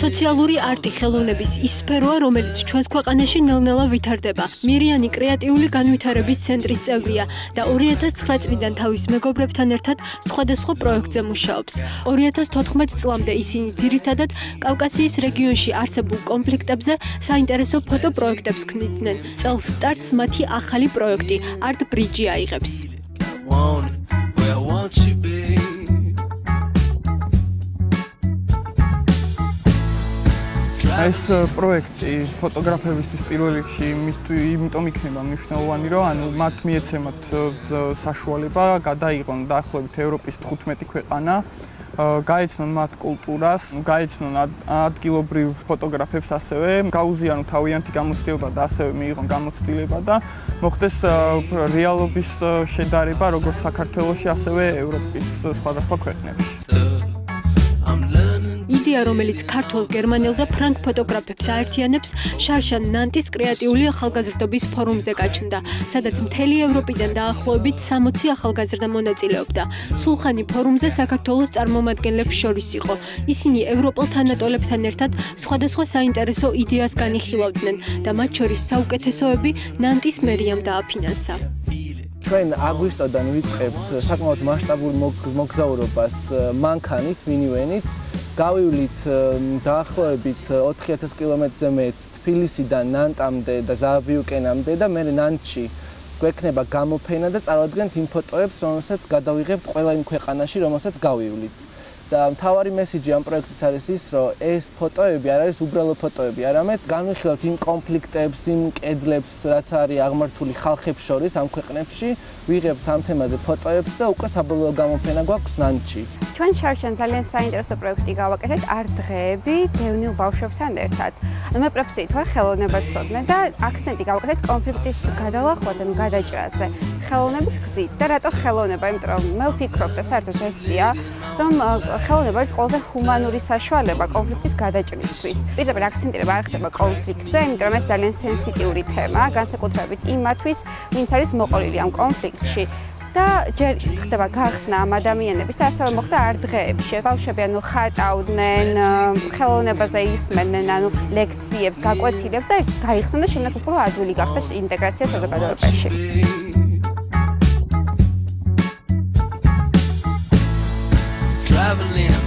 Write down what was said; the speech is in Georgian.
სოციალური არტი ხელოვნების ის სფეროა, რომელიც ჩვენს ქვეყანაში ნელ-ნელა ვითარდება. მირიანი კრეატიული განვითარების ცენტრის წევრია და 2009 წლიდან თავის მეგობრებთან ერთად სხვადასხვა პროექტზე მუშაობს. 2014 წლამდე ისინი ძირითადად კავკასიის რეგიონში არსებულ კონფლიქტებზე საინტერესო ფოტოპროექტებს ქმნიდნენ. წელს სტარტს მათი ახალი პროექტი Art Bridge აიღებს. ეს პროექტი ფოტოგრაფებისთვის პირველ რიგში იმიტომ იქნება მნიშვნელოვანი, რომ მათ მიეცემათ საშუალება გადაიღონ დაახლოებით ევროპის 15 ქვეყანა, გაეცნონ მათ კულტურას, გაეცნონ ადგილობრივ ფოტოგრაფებს ასევე, გაუზიანონ თავიანთი გამოცდილება და ასევე მიიღონ გამოცდილება და მოხდეს რეალობის შედარება როგორც საქართველოში, ასევე ევროპის სხვადასხვა ქვეყნებში. იდეა, რომელიც ქართულ, გერმანელ და ფრანგ ფოტოგრაფებს აერთიანებს, შარშან ნანტის კრეატიული ახალგაზრდობის ფორუმზე გაჩნდა, სადაც მთელი ევროპიდან დაახლოებით 60 ახალგაზრდა მონაწილეობდა. სულხანი ფორუმზე საქართველოს წარმომადგენლებს შორის იყო. ისინი ევროპელ თანატოლებთან ერთად სხვადასხვა საინტერესო იდეას განიხილავდნენ და მათ შორის საუკეთესოები ნანტის მერიამ დააფინანსა. ჩვენ აგვისტოდან ვიწყებთ საკმაოდ მასშტაბურ მოგზაურობას მანქანით, მინივენით. გავივლით დაახლოებით 4000 კილომეტრზე მეტ თბილისიდან ნანტამდე და ზააბიუკენამდე და მე ნანტში გვექნება გამოფენა და წავადგენთ იმ ფოტოებს, რომელსაც გადავიღებთ ყველა იმ ქვეყანაში, რომელსაც გავივლით. და მთავარი მესიჯი ამ პროექტის არის ის, რომ ეს ფოტოები არ არის უბრალო ფოტოები, არამედ განვიხილავთ იმ კონფლიქტებს, იმ კედლებს, რაც არის აღმართული ხალხებს შორის ამ ქვეყნებში, ვიღებთ ამ თემაზე ფოტოებს და უკვე საბოლოო გამოფენა გვაქვს ნანტში. ჩვენ შარშან ძალიან საინტერესო პროექტი გავაკეთეთ არტ დღეები დევნილ ბავშვებთან ერთად. მე პროფესიით ვარ ხელოვნებაცოდნე და აქცენტი გავაკეთეთ კონფლიქტის გადალახვაზე, გადაჭრაზე, ხელოვნების გზით. და რატო ხელოვნება? იმიტომ რომ მე ვფიქრობ და საერთოდ ესია, რომ ხელოვნება არის ყველაზე ჰუმანური საშუალება კონფლიქტის გადაჭრისთვის. პირდაპირ აქცენტირება არ ხდება კონფლიქტზე, იმიტომ რომ ეს ძალიან სენსიტიური თემაა, განსაკუთრებით იმათვის, ვინც არის მოყოლილი ამ კონფლიქტში. და ჯერ ხდება გახსნა ამ ადამიანების და ასევე მოხდა არტ დღეებში. ბავშვები ხატავდნენ, ხელოვნებაზე ისმენდნენ, ლექციებს, გაკვეთილებს და გაიხსნა და შემდეგ უფრო ადვილი გახდა ინტეგრაცია საზოგადოებაში. Traveling